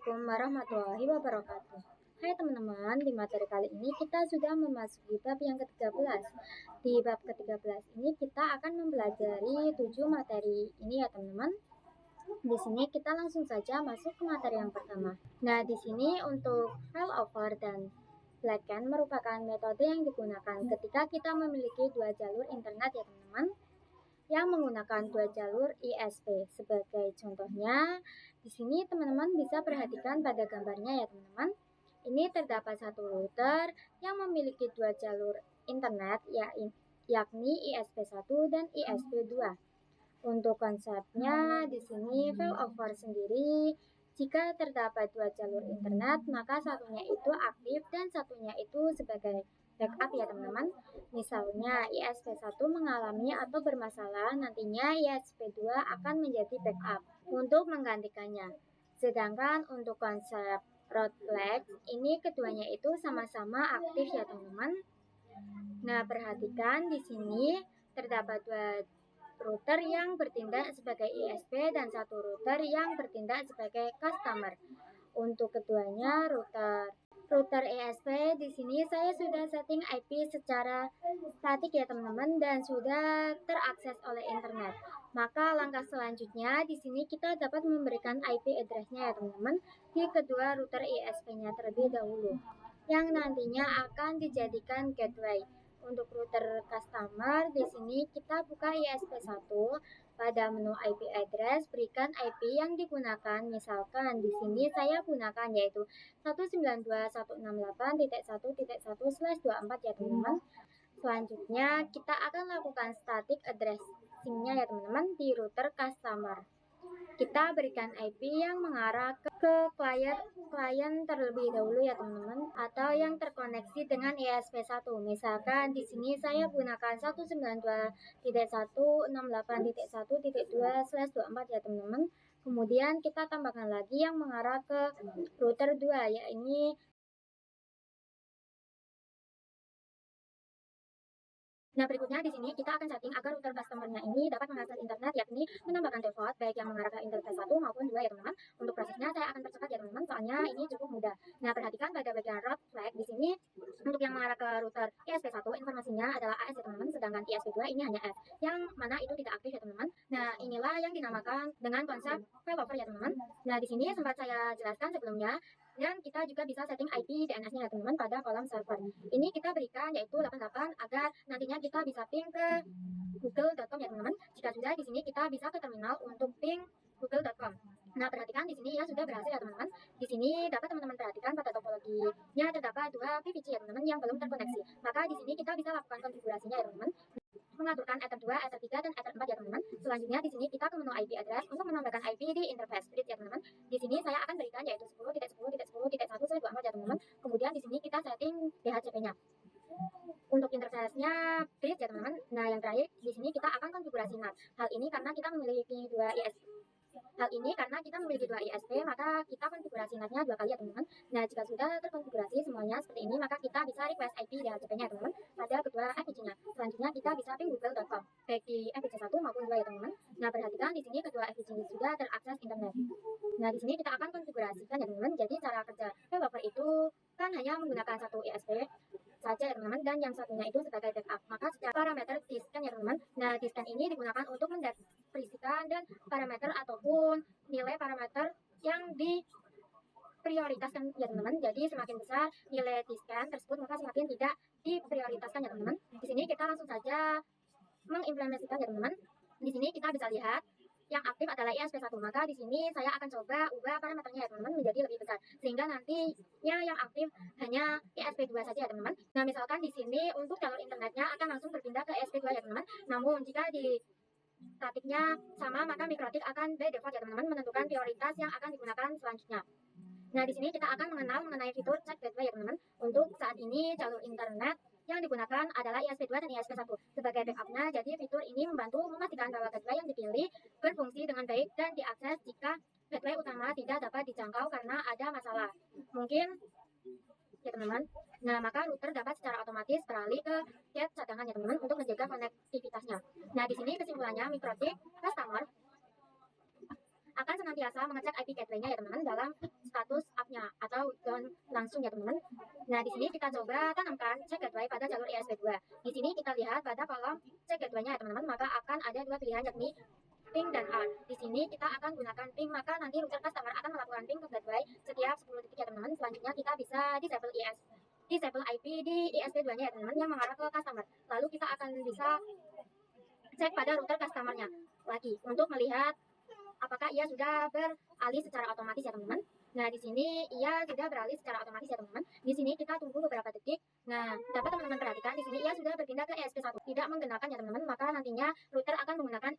Assalamualaikum warahmatullahi wabarakatuh. Hai teman-teman, di materi kali ini kita sudah memasuki bab yang ke-13. Di bab ke-13 ini kita akan mempelajari 7 materi ini ya teman-teman. Di sini kita langsung saja masuk ke materi yang pertama. Nah, di sini untuk failover dan flatcan merupakan metode yang digunakan ketika kita memiliki dua jalur internet ya teman-teman, yang menggunakan dua jalur ISP. Sebagai contohnya, di sini teman-teman bisa perhatikan pada gambarnya ya teman-teman. Ini terdapat satu router yang memiliki dua jalur internet, yakni ISP1 dan ISP2. Untuk konsepnya di sini failover sendiri, jika terdapat dua jalur internet, maka satunya itu aktif dan satunya itu sebagai backup ya teman-teman. Misalnya ISP1 mengalami atau bermasalah, nantinya ISP2 akan menjadi backup untuk menggantikannya. Sedangkan untuk konsep root flag, ini keduanya itu sama-sama aktif ya teman-teman. Nah, perhatikan di sini terdapat dua router yang bertindak sebagai ISP dan satu router yang bertindak sebagai customer. Untuk keduanya router ISP di sini saya sudah setting IP secara statik ya teman-teman dan sudah terakses oleh internet. Maka langkah selanjutnya di sini kita dapat memberikan IP address-nya ya teman-teman di kedua router ISP-nya terlebih dahulu, yang nantinya akan dijadikan gateway. Untuk router customer di sini kita buka ISP1, pada menu IP address berikan IP yang digunakan. Misalkan di sini saya gunakan yaitu 192.168.1.1/24 ya teman-teman. Selanjutnya kita akan lakukan static addressing-nya ya teman-teman di router customer. Kita berikan IP yang mengarah ke klien terlebih dahulu ya teman-teman, atau yang terkoneksi dengan ISP1. Misalkan di sini saya gunakan 192.168.1.2/24 ya teman-teman. Kemudian kita tambahkan lagi yang mengarah ke router 2, yakni. Nah, berikutnya di sini kita akan setting agar router customer-nya ini dapat mengakses internet, yakni menambahkan default baik yang mengarah ke interface 1 maupun 2 ya teman-teman. Untuk prosesnya saya akan percepat ya teman-teman, soalnya ini cukup mudah. Nah, perhatikan pada bagian route flag di sini untuk yang mengarah ke router ISP1 informasinya adalah AS ya teman-teman, sedangkan ISP2 ini hanya S, yang mana itu tidak aktif ya teman-teman. Nah, inilah yang dinamakan dengan konsep failover ya teman-teman. Nah, di sini sempat saya jelaskan sebelumnya. Dan kita juga bisa setting IP DNS-nya ya teman-teman pada kolom server. Ini kita berikan yaitu 88 agar nantinya kita bisa ping ke google.com ya teman-teman. Jika sudah di sini kita bisa ke terminal untuk ping google.com. Nah, perhatikan di sini ya sudah berhasil ya teman-teman. Di sini dapat teman-teman perhatikan pada topologinya terdapat dua PVC ya teman-teman yang belum terkoneksi. Maka di sini kita bisa lakukan konfigurasinya ya teman-teman, mengaturkan Ether 2, Ether 3, dan Ether 4 ya teman-teman. Selanjutnya di sini kita ke menu IP address untuk menambahkan IP di interface bridge ya teman-teman. Di sini saya akan berikan yaitu 10.10.10.1/24 ya teman-teman. Kemudian di sini kita setting DHCP-nya. Untuk interface-nya bridge ya teman-teman. Nah, yang terakhir di sini kita akan konfigurasi NAT. Hal ini karena kita memiliki dua ISP, maka kita konfigurasi NAT-nya 2 kali ya teman-teman. Nah, jika sudah terkonfigurasi semuanya seperti ini, maka kita bisa request IP DHCP-nya teman-teman pada kedua FVC-nya. Selanjutnya kita bisa ping google.com baik di FVC 1 maupun 2 ya teman-teman. Nah, perhatikan di sini kedua FVC sudah terakses internet. Nah, di sini kita akan konfigurasikan ya teman-teman. Jadi cara kerja failover itu kan hanya menggunakan satu ISP saja ya teman-teman, dan yang satunya itu sebagai backup. Maka secara parameter diskan ya teman-teman. Nah, diskan ini digunakan untuk mendeskripsikan dan parameter ataupun nilai parameter yang diprioritaskan ya teman-teman. Jadi semakin besar nilai diskan tersebut, maka semakin tidak diprioritaskan ya teman-teman. Di sini kita langsung saja mengimplementasikan ya teman-teman. Di sini kita bisa lihat yang aktif adalah ISP1, maka di sini saya akan coba ubah parameternya ya teman-teman menjadi lebih besar, sehingga nantinya yang aktif hanya ISP2 saja ya teman-teman. Nah, misalkan di sini untuk jalur internetnya akan langsung berpindah ke ISP2 ya teman-teman. Namun jika di statiknya sama, maka mikrotik akan by default ya teman-teman menentukan prioritas yang akan digunakan selanjutnya. Nah, di sini kita akan mengenal mengenai fitur check gateway ya teman-teman. Untuk saat ini jalur internet yang digunakan adalah ISP2 dan ISP1 sebagai backupnya. Jadi fitur ini membantu memastikan bahwa gateway yang dipilih berfungsi dengan baik dan diakses jika gateway utama tidak dapat dijangkau karena ada masalah. Mungkin ya teman-teman. Nah, maka router dapat secara otomatis beralih ke cat cadangan ya teman-teman untuk menjaga konektivitasnya. Nah, di sini kesimpulannya mikrotik customer akan senantiasa mengecek IP gateway-nya ya teman-teman dalam status up-nya atau down langsung ya teman-teman. Nah, di sini kita coba tanamkan cek gateway pada jalur ESP2. Di sini kita lihat pada kolom cek gateway-nya ya teman-teman, maka akan ada dua pilihan yakni ping dan R. Di sini kita akan gunakan ping, maka nanti router customer akan melakukan ping ke gateway setiap 10 detik ya teman-teman. Selanjutnya kita bisa disable IP di ESP2-nya ya teman-teman yang mengarah ke customer. Lalu kita akan bisa cek pada router customer-nya lagi untuk melihat apakah ia sudah beralih secara otomatis ya teman-teman. Nah, di sini ia sudah beralih secara otomatis ya teman-teman. Di sini kita tunggu beberapa detik. Nah, dapat teman-teman perhatikan di sini ia sudah berpindah ke ESP1, tidak menggunakan ya teman-teman. Maka nantinya router akan menggunakan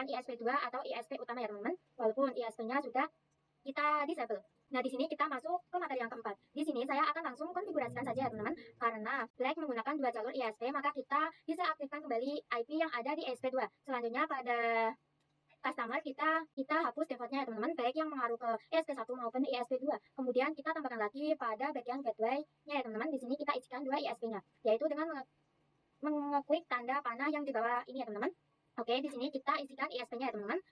ESP2 atau ESP utama ya teman-teman. Walaupun ESP-nya sudah kita disable. Nah, di sini kita masuk ke materi yang keempat. Di sini saya akan langsung konfigurasikan saja ya teman-teman. Karena Black menggunakan dua jalur ESP, maka kita bisa aktifkan kembali IP yang ada di ESP2. Selanjutnya pada customer kita hapus defaultnya ya teman-teman, baik yang mengaruh ke ESP1 maupun ESP2. Kemudian kita tambahkan lagi pada bagian gateway-nya ya teman-teman. Di sini kita isikan dua ESP-nya, yaitu dengan mengeklik tanda panah yang di bawah ini ya teman-teman. Oke, di sini kita isikan ESP-nya ya teman-teman.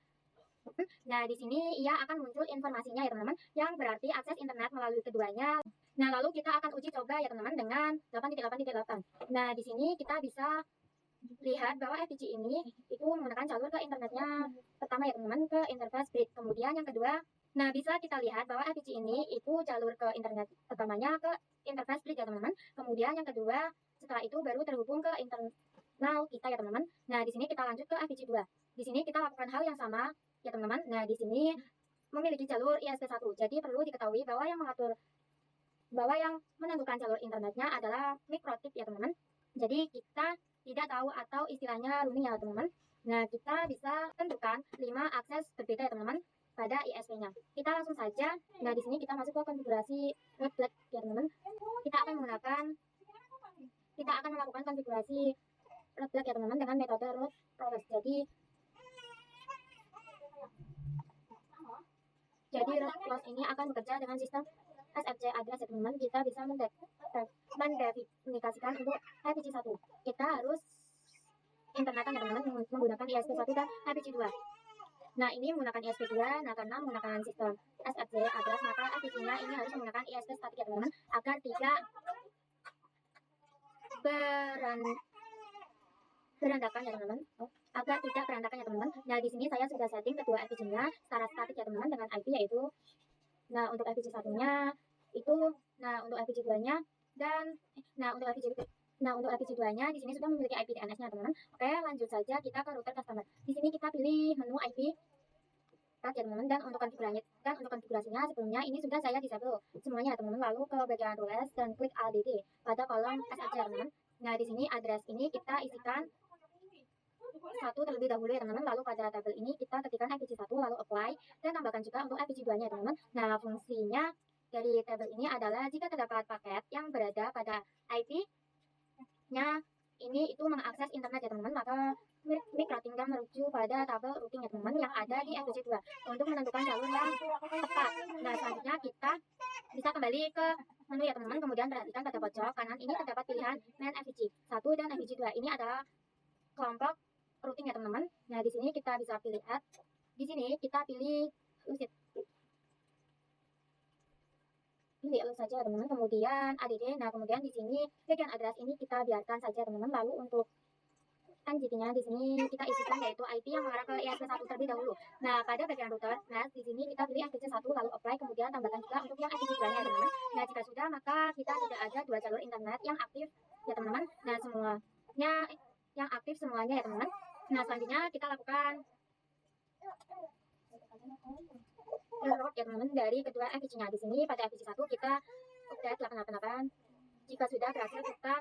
Nah, di sini ia akan muncul informasinya ya teman-teman, yang berarti akses internet melalui keduanya. Nah, lalu kita akan uji coba ya teman-teman dengan 8.8.8. Nah, di sini kita bisa lihat bahwa FPG ini itu menggunakan jalur ke internetnya pertama ya teman-teman, ke interface bridge. Kemudian yang kedua, nah bisa kita lihat bahwa FPG ini itu jalur ke internet pertamanya ke interface bridge ya teman-teman. Kemudian yang kedua, setelah itu baru terhubung ke internal kita ya teman-teman. Nah, di sini kita lanjut ke FPG 2. Di sini kita lakukan hal yang sama ya teman-teman. Nah, di sini memiliki jalur ISP1. Jadi perlu diketahui bahwa yang menentukan jalur internetnya adalah mikrotip ya teman-teman. Jadi kita tidak tahu atau istilahnya roaming ya teman-teman. Nah, kita bisa tentukan 5 akses berbeda ya teman-teman pada ISP-nya. Kita langsung saja. Nah, di sini kita masuk ke konfigurasi root black ya teman-teman. Kita akan melakukan konfigurasi root black ya teman-teman dengan metode root progress. Jadi root close ini akan bekerja dengan sistem SFC address ya teman-teman. Kita bisa mendefiniasikan untuk IPv1. Kita harus internetan ya teman-teman menggunakan ISP1 dan IPv2. Nah, ini menggunakan ISP2. Nah, karena menggunakan sistem SFC address, maka IPv-nya ini harus menggunakan ISP statik ya teman-teman, agar tidak berandakan ya teman-teman. Agar tidak berandakan ya teman-teman. Nah, di sini saya sudah setting kedua IPv-nya secara statik ya teman-teman dengan IP yaitu, nah untuk IPv1-nya itu, nah untuk IPv2-nya dan untuk IPv2-nya di sini sudah memiliki IP DNS-nya teman-teman. Oke, lanjut saja kita ke router customer. Di sini kita pilih menu IP ya teman-teman, dan untuk konfigurasinya sebelumnya ini sudah saya disable semuanya ya teman-teman. Lalu ke bagian rules dan klik ADD pada kolom SFC ya teman-teman. Nah, di sini address ini kita isikan satu terlebih dahulu ya teman-teman. Lalu pada tabel ini kita ketikkan IPv1 lalu apply dan tambahkan juga untuk IPv2-nya teman-teman. Nah, fungsinya dari tabel ini adalah jika terdapat paket yang berada pada IP-nya ini itu mengakses internet ya teman-teman, maka migrating dan merujuk pada tabel routing ya teman-teman yang ada di FPG2 untuk menentukan jalur yang tepat. Nah, selanjutnya kita bisa kembali ke menu ya teman-teman. Kemudian perhatikan pada pojok kanan ini terdapat pilihan main FPG1 dan FPG2. Ini adalah kelompok routing ya teman-teman. Nah, di sini kita bisa pilih add. Di sini kita pilih lucid. Pilih saja teman-teman. Kemudian add. Nah, kemudian di sini bagian address ini kita biarkan saja teman-teman. Lalu untuk NGT-nya di sini kita isikan yaitu IP yang mengarah ke ESP1 terlebih dahulu. Nah, pada bagian router, nah di sini kita pilih IPv1 lalu apply, kemudian tambahkan juga untuk yang IPv2-nya ya teman-teman. Nah, jika sudah maka kita sudah ada dua jalur internet yang aktif ya teman-teman. Nah, semuanya yang aktif semuanya ya teman-teman. Nah, selanjutnya kita lakukan root ya teman-teman dari kedua FPG-nya. Di sini pada FPG1 kita update 888. Jika sudah berhasil kita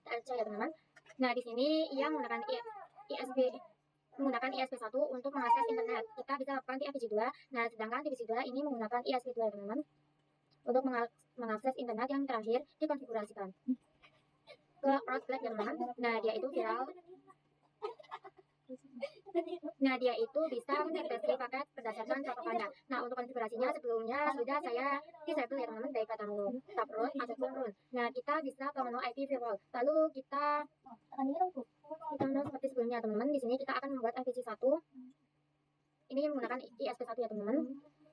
TLC ya teman-teman. Nah, di sini ia menggunakan ISP1 untuk mengakses internet. Kita bisa lakukan di FPG2. Nah, sedangkan FPG2 ini menggunakan ISP2 ya teman-teman untuk mengakses internet yang terakhir dikonfigurasikan ke root black ya teman-teman. Nah, dia itu viral. Nah, dia itu bisa mendeteksi paket berdasarkan propaganda. Nah, untuk konfigurasinya sebelumnya sudah saya disable ya teman-teman, baik pada menu tab root ataupun run. Nah, kita bisa ke menu IP firewall. Lalu kita seperti sebelumnya teman-teman. Di sini kita akan membuat IPv1 ini menggunakan ISP1 ya teman-teman,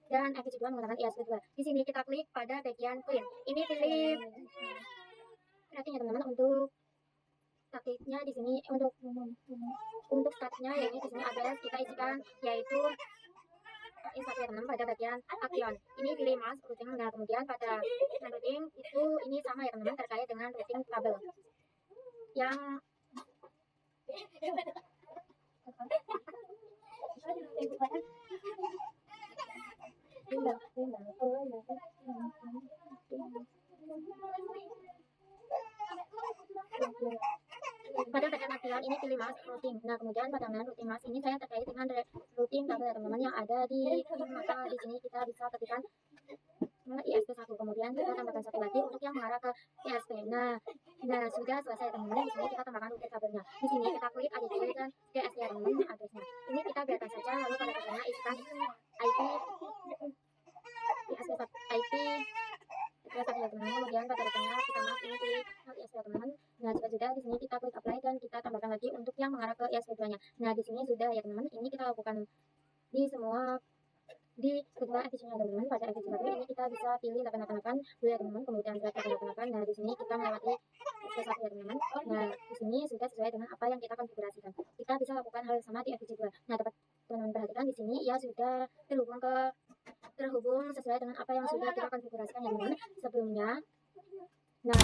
dan FVC2 menggunakan ISP2. Di sini kita klik pada bagian print. Ini pilih rating ya teman-teman. Untuk statiknya di sini, untuk statnya yaitu di sini address kita isikan yaitu satu ya teman-teman pada bagian action. Ini pilih mass routing. Nah kemudian pada routing itu ini sama ya teman-teman, terkait dengan routing kabel yang pada bagian action ini pilih mass routing. Nah kemudian pada routing mass ini saya terkait dengan routing kabel ya teman-teman yang ada di maka di sini kita bisa ketikkan ISP1, kemudian kita tambahkan satu lagi untuk yang mengarah ke ISP. Nah sudah selesai teman-teman. Di sini kita tambahkan router kabelnya. Di sini kita klik add dan DST ya teman-teman, adresnya. Ini kita biarkan saja, lalu pada kabelnya isikan IP ISP1 IP ya teman-teman. Kemudian pada routernya kita masuk ini di ISP ya teman-teman. Nah jika sudah, di sini kita klik apply dan kita tambahkan lagi untuk yang mengarah ke ISP2 nya. Nah di sini sudah ya teman-teman. Ini kita lakukan di semua di kedua FVC-nya teman-teman. Pada FVC1 ini kita bisa pilih 888 ya teman-teman, kemudian 888. Nah di sini kita melewati FVC1 ya teman-teman. Nah di sini sudah sesuai dengan apa yang kita konfigurasikan. Kita bisa lakukan hal yang sama di FVC2. Nah dapat teman-teman perhatikan di sini ia sudah terhubung sesuai dengan apa yang sudah kita konfigurasikan ya teman-teman sebelumnya. Nah